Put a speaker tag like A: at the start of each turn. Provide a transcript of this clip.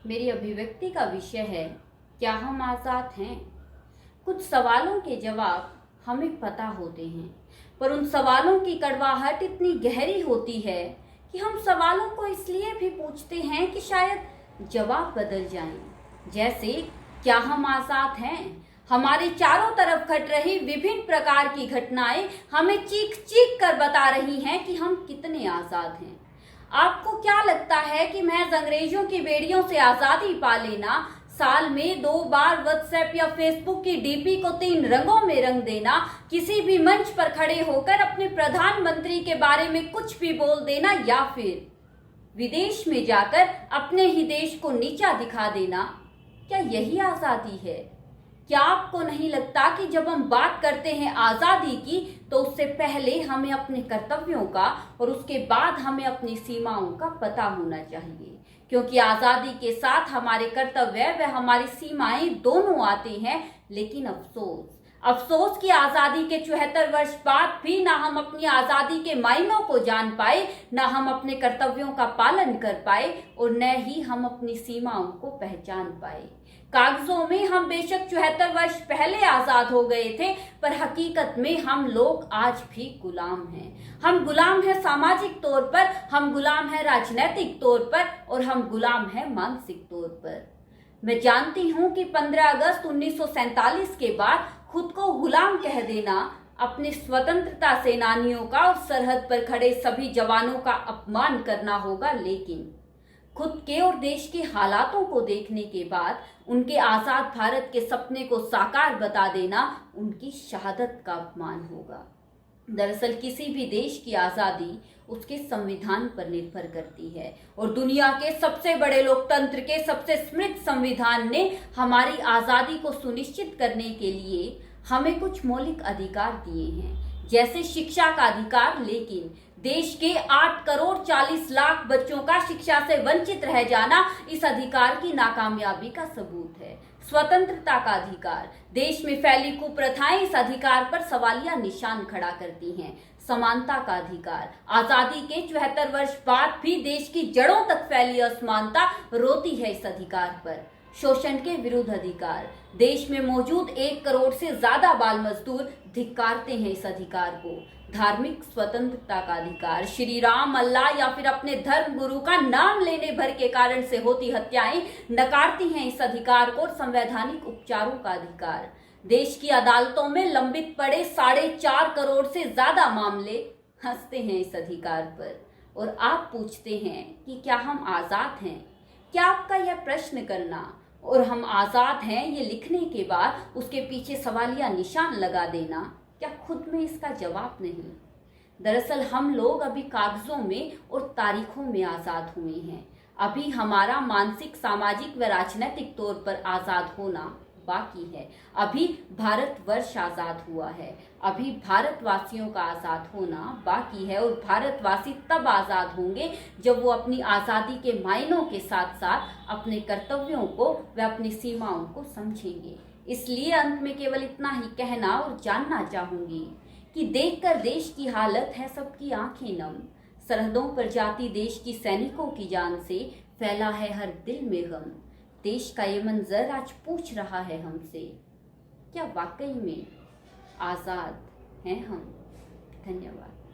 A: मेरी अभिव्यक्ति का विषय है, क्या हम आज़ाद हैं? कुछ सवालों के जवाब हमें पता होते हैं, पर उन सवालों की कड़वाहट इतनी गहरी होती है कि हम सवालों को इसलिए भी पूछते हैं कि शायद जवाब बदल जाएं। जैसे, क्या हम आज़ाद हैं? हमारे चारों तरफ घट रही विभिन्न प्रकार की घटनाएं हमें चीख चीख कर बता रही हैं कि हम कितने आज़ाद हैं। आपको क्या लगता है कि महज अंग्रेजों की बेड़ियों से आज़ादी पा लेना, साल में 2 बार व्हाट्सएप या फेसबुक की डीपी को 3 रंगों में रंग देना, किसी भी मंच पर खड़े होकर अपने प्रधानमंत्री के बारे में कुछ भी बोल देना, या फिर विदेश में जाकर अपने ही देश को नीचा दिखा देना, क्या यही आज़ादी है? क्या आपको नहीं लगता कि जब हम बात करते हैं आज़ादी की, तो उससे पहले हमें अपने कर्तव्यों का और उसके बाद हमें अपनी सीमाओं का पता होना चाहिए? क्योंकि आज़ादी के साथ हमारे कर्तव्य व हमारी सीमाएं दोनों आते हैं। लेकिन अफसोस कि आज़ादी के 74 वर्ष बाद भी ना हम अपनी आज़ादी के मायनों को जान पाए, ना हम अपने कर्तव्यों का पालन कर पाए, और न ही हम अपनी सीमाओं को पहचान पाए। कागजों में हम बेशक 74 वर्ष पहले आज़ाद हो गए थे, पर हकीकत में हम लोग आज भी गुलाम हैं। हम गुलाम हैं सामाजिक तौर पर, हम गुलाम हैं राजनीतिक तौर पर, और हम गुलाम हैं मानसिक तौर पर। मैं जानती हूँ कि 15 अगस्त 1947 के बाद खुद को गुलाम कह देना अपने स्वतंत्रता सेनानियों का और सरहद पर खड़े सभी जवानों का अपमान करना होगा, लेकिन खुद के और देश के हालातों को देखने के बाद उनके आज़ाद भारत के सपने को साकार बता देना उनकी शहादत का अपमान होगा। दरअसल किसी भी देश की आज़ादी उसके संविधान पर निर्भर करती है, और दुनिया के सबसे बड़े लोकतंत्र के सबसे समृद्ध संविधान ने हमारी आज़ादी को सुनिश्चित करने के लिए हमें कुछ मौलिक अधिकार दिए हैं, जैसे शिक्षा का अधिकार। लेकिन देश के 8 करोड़ 40 लाख बच्चों का शिक्षा से वंचित रह जाना इस अधिकार की नाकामयाबी का सबूत है। स्वतंत्रता का अधिकार, देश में फैली कुप्रथाएं इस अधिकार पर सवालिया निशान खड़ा करती हैं। समानता का अधिकार, आजादी के 74 वर्ष बाद भी देश की जड़ों तक फैली असमानता रोती है इस अधिकार पर। शोषण के विरुद्ध अधिकार, देश में मौजूद 1 करोड़ से ज्यादा बाल मजदूर धिक्कारते हैं इस अधिकार को। धार्मिक स्वतंत्रता का अधिकार, श्री राम, अल्लाह या फिर अपने धर्म गुरु का नाम लेने भर के कारण से होती हत्याएं नकारती हैं इस अधिकार को। संवैधानिक उपचारों का अधिकार, देश की अदालतों में लंबित पड़े 4.5 करोड़ से ज्यादा मामले हंसते हैं इस अधिकार पर। और आप पूछते हैं कि क्या हम आजाद हैं? क्या आपका यह प्रश्न करना और हम आजाद हैं ये लिखने के बाद उसके पीछे सवालिया निशान लगा देना, क्या खुद में इसका जवाब नहीं? दरअसल हम लोग अभी कागजों में और तारीखों में आजाद हुए हैं। अभी हमारा मानसिक, सामाजिक व राजनीतिक तौर पर आजाद होना बाकी है। अभी भारतवर्ष आजाद हुआ है, अभी भारतवासियों का आजाद होना बाकी है। और भारतवासी तब आजाद होंगे जब वो अपनी आजादी के मायनों के साथ साथ अपने कर्तव्यों को व अपनी सीमाओं को समझेंगे। इसलिए अंत में केवल इतना ही कहना और जानना चाहूंगी कि देखकर देश की हालत है सबकी आंखें नम। सरहदों पर जाती देश की सैनिकों की जान से फैला है हर दिल में गम। देश का ये मंजर आज पूछ रहा है हमसे, क्या वाकई में आज़ाद हैं हम? धन्यवाद।